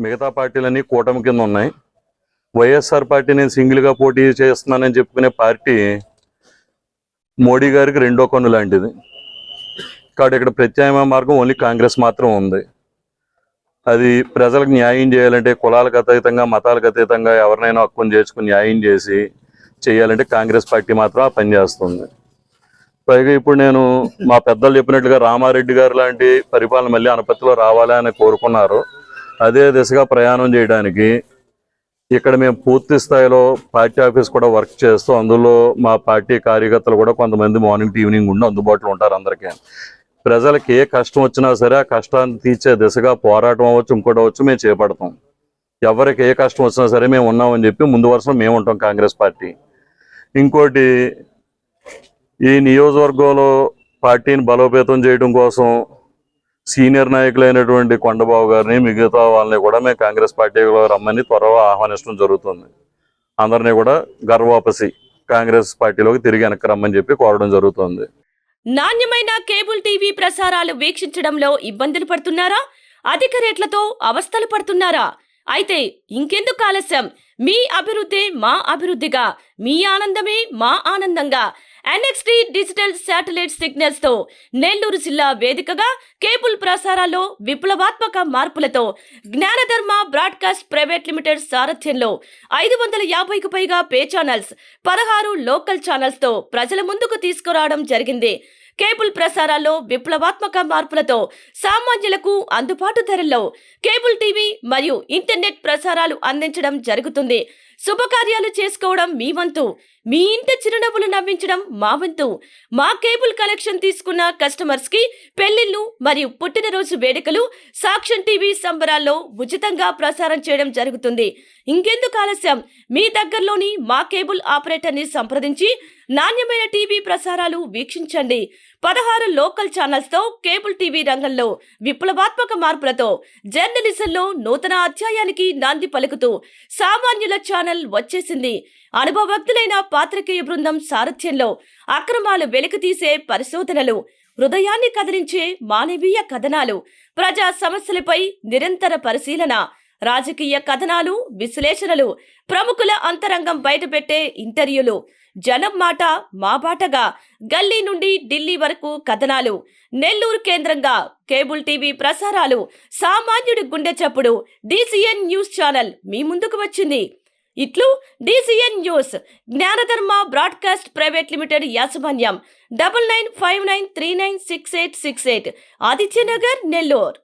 మిగతా పార్టీలన్నీ కూటమి కింద ఉన్నాయి. వైఎస్ఆర్ పార్టీ నేను సింగిల్గా పోటీ చేస్తున్నానని చెప్పుకునే పార్టీ మోడీ గారికి రెండో కన్ను లాంటిది. కాబట్టి ఇక్కడ ప్రత్యామ్నాయ మార్గం ఓన్లీ కాంగ్రెస్ మాత్రం ఉంది. అది ప్రజలకు న్యాయం చేయాలంటే కులాలకు అతీతంగా మతాలకు అతీతంగా ఎవరినైనా హక్కును చేసుకుని న్యాయం చేయాలంటే కాంగ్రెస్ పార్టీ మాత్రం ఆ పని చేస్తుంది. పైగా ఇప్పుడు నేను మా పెద్దలు చెప్పినట్లుగా రామారెడ్డి గారు లాంటి పరిపాలన మళ్ళీ అనపత్తిలో రావాలి అని కోరుకున్నారు. అదే దిశగా ప్రయాణం చేయడానికి ఇక్కడ మేము పూర్తి స్థాయిలో పార్టీ ఆఫీస్ కూడా వర్క్ చేస్తూ అందులో మా పార్టీ కార్యకర్తలు కూడా కొంతమంది మార్నింగ్ ఈవినింగ్ ఉండి అందుబాటులో ఉంటారు. అందరికీ ప్రజలకు ఏ కష్టం వచ్చినా సరే ఆ కష్టాన్ని తీర్చే దిశగా పోరాటం అవ్వచ్చు ఇంకోటి అవ్వచ్చు మేము చేపడతాం. ఎవరికి ఏ కష్టం వచ్చినా సరే మేము ఉన్నామని చెప్పి ముందు వరుసలో మేము ఉంటాం కాంగ్రెస్ పార్టీ. ఇంకోటి ఈ నియోజకవర్గంలో పార్టీని బలోపేతం చేయడం కోసం సీనియర్ నాయకులైనటువంటి కొండబాబు గారిని మిగతా వాళ్ళని కూడా మేము కాంగ్రెస్ పార్టీలో రమ్మని త్వరగా ఆహ్వానించడం జరుగుతుంది. అందరినీ కూడా గర్వాపసి కాంగ్రెస్ పార్టీలోకి తిరిగి వెనక్కి రమ్మని చెప్పి కోరడం జరుగుతుంది. నాణ్యమైన కేబుల్ టీవీ ప్రసారాలు వీక్షించడంలో ఇబ్బందులు పడుతున్నారా? అధిక రేట్లతో అవస్థలు పడుతున్నారా? అయితే ఇంకెందుకు ఆలస్యం? మీ అభివృద్ధి మా అభివృద్ధిగా, మీ ఆనందమే మా ఆనందంగా NXT డిజిటల్ శాటిలైట్ సిగ్నల్స్ తో నెల్లూరు జిల్లా వేదికగా కేబుల్ ప్రసారాల్లో విప్లవాత్మక మార్పులతో జ్ఞానధర్మ బ్రాడ్కాస్ట్ ప్రైవేట్ లిమిటెడ్ సారథ్యంలో 550కు పైగా పే ఛానల్స్, 16 లోకల్ ఛానల్స్ తో ప్రజల ముందుకు తీసుకురావడం జరిగింది. కేబుల్ ప్రసారాల్లో విప్లవాత్మక మార్పులతో సామాన్యులకు అందుబాటు ధరల్లో కేబుల్ టీవీ మరియు ఇంటర్నెట్ ప్రసారాలు అందించడం జరుగుతుంది. శుభకార్యాలు చేసుకోవడం మీ వంతు, మీ ఇంటి చిరునవ్వులు నవ్వించడం మా వంతు. మా కేబుల్ కనెక్షన్ తీసుకున్న కస్టమర్స్ కి పెళ్లిళ్లు మరియు పుట్టినరోజు వేడుకలు సాక్ష్యం టీవీ సంబరాల్లో ఉచితంగా ప్రసారం చేయడం జరుగుతుంది. ఇంకెందుకు ఆలస్యం? మీ దగ్గరలోని మా కేబుల్ ఆపరేటర్ ని సంప్రదించి నాణ్యమైన టీవీ ప్రసారాలు వీక్షించండి. 16 లోకల్ ఛానల్స్ తో కేబుల్ టీవీ రంగంలో విప్లవాత్మక మార్పులతో జర్నలిజంలో నూతన అధ్యాయానికి నాంది పలుకుతూ సామాన్యుల ఛానల్ వచ్చేసింది. అనుభవజ్ఞులైన పాత్రికేయ బృందం సారథ్యంలో అక్రమాలు వెలికితీసే పరిశోధనలు, హృదయాన్ని కదిలించే మానవీయ కథనాలు, ప్రజా సమస్యలపై నిరంతర పరిశీలన, రాజకీయ కథనాలు, విశ్లేషణలు, ప్రముఖుల అంతరంగం బయటపెట్టే ఇంటర్వ్యూలు, జనం మాట మా బాటగా గల్లీ నుండి ఢిల్లీ వరకు కథనాలు, నెల్లూరు కేంద్రంగా కేబుల్ టీవీ ప్రసారాలు, సామాన్యుడి గుండె చప్పుడు DCN న్యూస్ ఛానల్ మీ ముందుకు వచ్చింది. ఇట్లు DCN news, జ్ఞానధర్మ broadcast private limited యాజమాన్యం, 9959396868, ఆదిత్యనగర్, నెల్లూరు.